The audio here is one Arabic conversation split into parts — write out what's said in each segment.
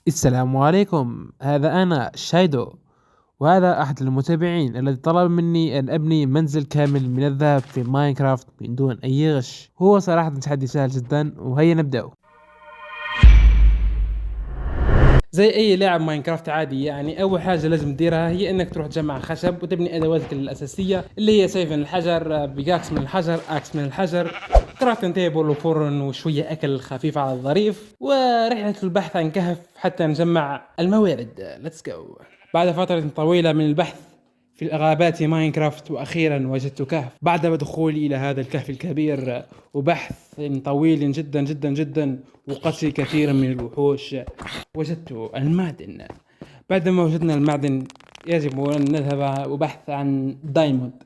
السلام عليكم، هذا أنا شايدو، وهذا أحد المتابعين الذي طلب مني أن أبني منزل كامل من الذهب في ماينكرافت من دون أي غش. هو صراحة تحدي سهل جدا، وهيا نبدأ. زي اي لاعب ماينكرافت عادي، يعني اول حاجه لازم تديرها هي انك تروح تجمع خشب وتبني ادواتك الاساسيه اللي هي سيف من الحجر، بيكاكس من الحجر، اكس من الحجر، كرافتن تيبل وفرن وشويه اكل خفيف على الظريف، ورحله البحث عن كهف حتى نجمع الموارد. ليتس جو. بعد فتره طويله من البحث في غابات ماينكرافت، وأخيرا وجدت كهف. بعد دخولي إلى هذا الكهف الكبير وبحث طويل جدا جدا جدا وقتل كثير من الوحوش، وجدت المعدن. بعدما وجدنا المعدن يجب أن نذهب وبحث عن دايموند.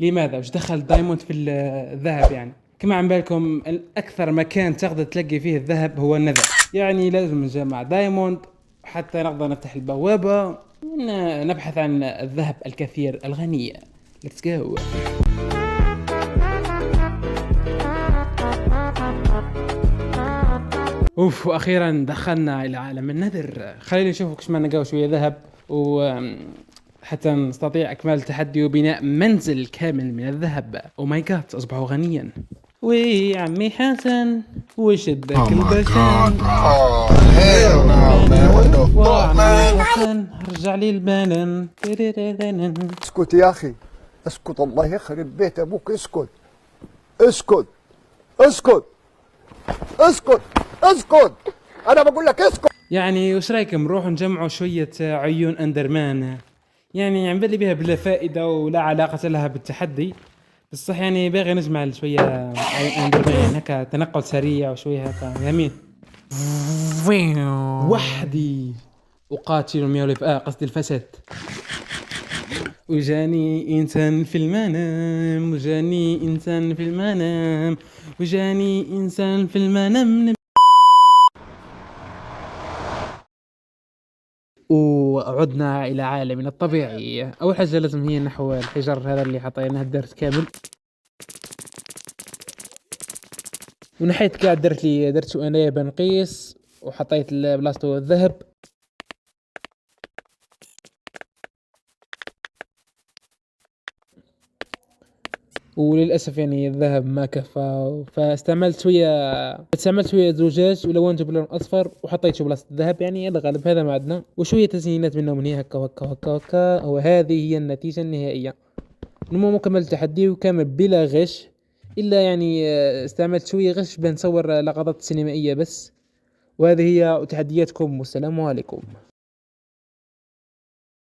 لماذا؟ وش دخل دايموند في الذهب؟ يعني كما عم بالكم أكثر مكان تقدر تلاقي فيه الذهب هو النذر، يعني لازم نجمع دايموند حتى نقدر نفتح البوابة ونبحث عن الذهب الكثير الغني. Let's go. اوف، واخيرا دخلنا الى عالم النذر. خلينا نشوف كش ما نلقاو شويه ذهب حتى نستطيع اكمال التحدي وبناء منزل كامل من الذهب. او ماي جاد، اصبح غنيا. وي عمي حسن، وش اداك البشان؟ وعمي حسن رجع لي البنان. اسكت يا اخي، اسكت، الله يخرب بيت ابوك، اسكت اسكت اسكت اسكت اسكت، انا بقول لك اسكت. يعني وش رايكم نروح نجمعوا شويه عيون اندرمان؟ يعني عم بالي بها بلا فائده ولا علاقه لها بالتحدي، بس صح يعني باغي نجمع شويه عيون اندرمان، هكا تنقل سريع وشويه هكا يمين وحدي اقاتل ميولف قصدي الفساد. وجاني إنسان في المنام، وجاني إنسان في المنام، وجاني إنسان في المنام. وعدنا إلى عالمنا الطبيعي. أول حاجة لازم هي نحو الحجر هذا اللي حطيناه الدرس كامل، ونحيت كاع درت لي درت أنا بنقيس وحطيت بلاصتو الذهب. وللاسف يعني الذهب ما كفى، فاستعملت شويه زجاج ولونته بلون اصفر وحطيته بلاصه الذهب. يعني الغالب هذا ما عندنا، وشويه تزيينات منهم من هي هكا هكا هكا هكا، وهذه هي النتيجه النهائيه. نمو مكمل التحدي وكامل بلا غش، الا يعني استعملت شويه غش بنصور لقطات سينمائيه بس. وهذه هي تحدياتكم، والسلام عليكم.